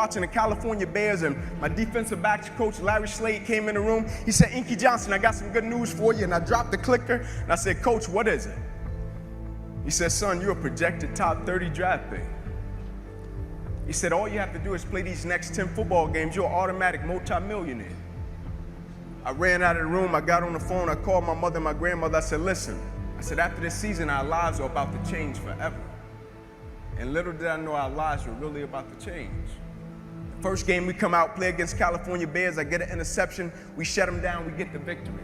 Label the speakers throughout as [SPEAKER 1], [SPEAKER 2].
[SPEAKER 1] Watching the California Bears, and my defensive backs coach, Larry Slade, came in the room. He said, Inky Johnson, I got some good news for you. And I dropped the clicker, and I said, Coach, what is it? He said, son, you're a projected top 30 draft pick. He said, all you have to do is play these next 10 football games. You're an automatic multimillionaire. I ran out of the room. I got on the phone. I called my mother and my grandmother. I said, listen. I said, after this season, our lives are about to change forever. And little did I know our lives were really about to change. First game we come out, play against California Bears, I get an interception, we shut them down, we get the victory.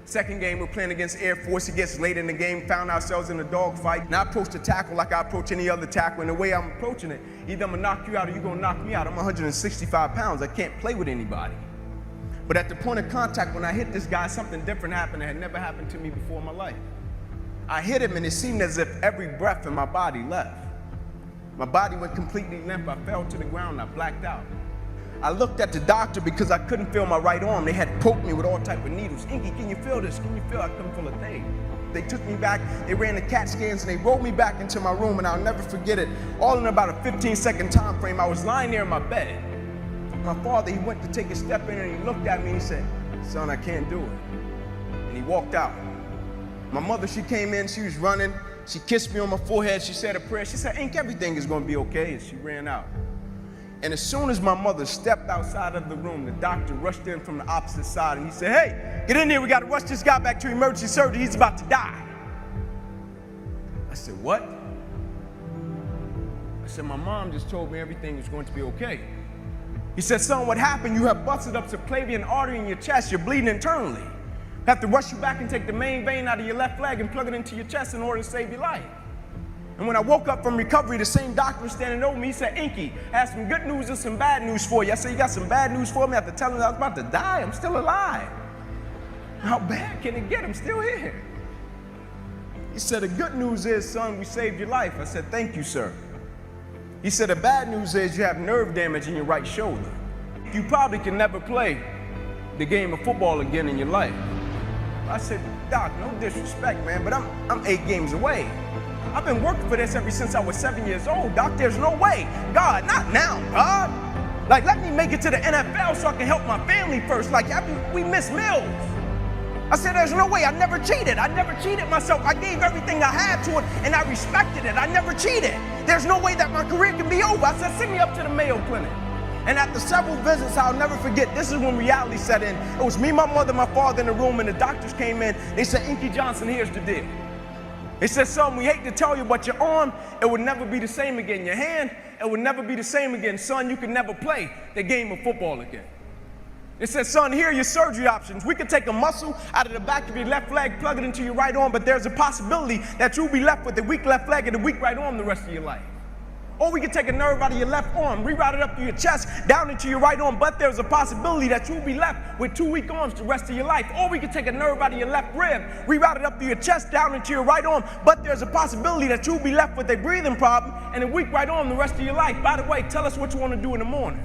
[SPEAKER 1] Second game, we're playing against Air Force. It gets late in the game, found ourselves in a dogfight. And I approach the tackle like I approach any other tackle, and the way I'm approaching it, either I'm gonna knock you out or you're gonna knock me out. I'm 165 pounds, I can't play with anybody. But at the point of contact, when I hit this guy, something different happened that had never happened to me before in my life. I hit him and it seemed as if every breath in my body left. My body went completely limp. I fell to the ground. I blacked out. I looked at the doctor because I couldn't feel my right arm. They had poked me with all type of needles. Inky, can you feel this? Can you feel? I couldn't feel a thing. They took me back. They ran the CAT scans and they rolled me back into my room, and I'll never forget it. All in about a 15-second time frame. I was lying there in my bed. My father, he went to take a step in and he looked at me and he said, son, I can't do it. And he walked out. My mother, she came in. She was running. She kissed me on my forehead. She said a prayer. She said, Ink, everything is going to be okay. And she ran out. And as soon as my mother stepped outside of the room, the doctor rushed in from the opposite side and he said, hey, get in here. We got to rush this guy back to emergency surgery. He's about to die. I said, what? I said, my mom just told me everything is going to be okay. He said, son, what happened? You have busted up subclavian artery in your chest. You're bleeding internally. Have to rush you back and take the main vein out of your left leg and plug it into your chest in order to save your life. And when I woke up from recovery, the same doctor was standing over me. He said, Inky, I have some good news and some bad news for you. I said, you got some bad news for me? After telling him I was about to die, I'm still alive. How bad can it get? I'm still here. He said, the good news is, son, we saved your life. I said, thank you, sir. He said, the bad news is you have nerve damage in your right shoulder. You probably can never play the game of football again in your life. I said, Doc, no disrespect, man, but I'm 8 games away. I've been working for this ever since I was 7 years old, Doc. There's no way. God, not now, God. Like, let me make it to the NFL so I can help my family first. Like, we miss meals. I said, there's no way. I never cheated. I never cheated myself. I gave everything I had to it, and I respected it. I never cheated. There's no way that my career can be over. I said, send me up to the Mayo Clinic. And after several visits, I'll never forget, this is when reality set in. It was me, my mother, my father in the room, and the doctors came in. They said, Inky Johnson, here's the deal. They said, son, we hate to tell you, but your arm, it would never be the same again. Your hand, it would never be the same again. Son, you can never play the game of football again. They said, son, here are your surgery options. We could take a muscle out of the back of your left leg, plug it into your right arm, but there's a possibility that you'll be left with a weak left leg and a weak right arm the rest of your life. Or we can take a nerve out of your left arm, reroute it up to your chest, down into your right arm, but there's a possibility that you'll be left with 2 weak arms the rest of your life. Or we can take a nerve out of your left rib, reroute it up to your chest, down into your right arm, but there's a possibility that you'll be left with a breathing problem and a weak right arm the rest of your life. By the way, tell us what you want to do in the morning.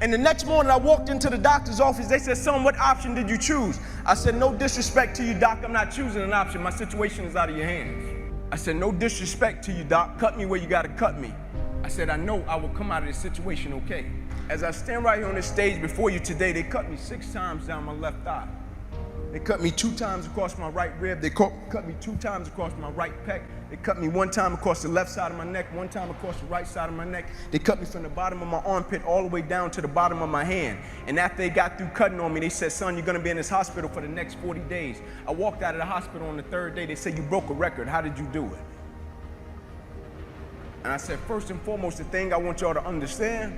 [SPEAKER 1] And the next morning, I walked into the doctor's office. They said, son, what option did you choose? I said, no disrespect to you, doc. I'm not choosing an option. My situation is out of your hands. I said, no disrespect to you, doc. Cut me where you got to cut me. I said, I know I will come out of this situation okay. As I stand right here on this stage before you today, they cut me 6 times down my left thigh. They cut me 2 times across my right rib. They cut me 2 times across my right pec. They cut me 1 time across the left side of my neck, 1 time across the right side of my neck. They cut me from the bottom of my armpit all the way down to the bottom of my hand. And after they got through cutting on me, they said, son, you're going to be in this hospital for the next 40 days. I walked out of the hospital on the 3rd day. They said, you broke a record. How did you do it? And I said, first and foremost, the thing I want y'all to understand,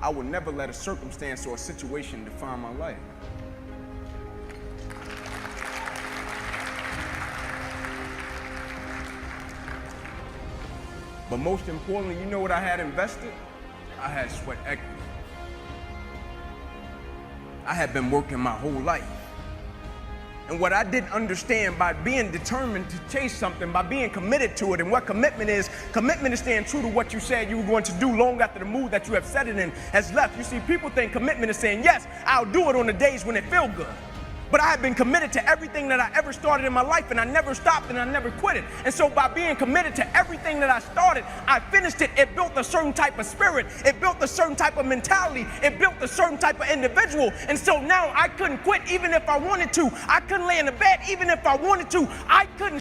[SPEAKER 1] I will never let a circumstance or a situation define my life. But most importantly, you know what I had invested? I had sweat equity. I had been working my whole life. And what I didn't understand, by being determined to chase something, by being committed to it, and what commitment is staying true to what you said you were going to do long after the mood that you have set it in has left. You see, people think commitment is saying, yes, I'll do it on the days when it feels good. But I had been committed to everything that I ever started in my life, and I never stopped and I never quit it. And so by being committed to everything that I started, I finished it. It built a certain type of spirit. It built a certain type of mentality. It built a certain type of individual. And so now I couldn't quit even if I wanted to. I couldn't lay in the bed even if I wanted to. I couldn't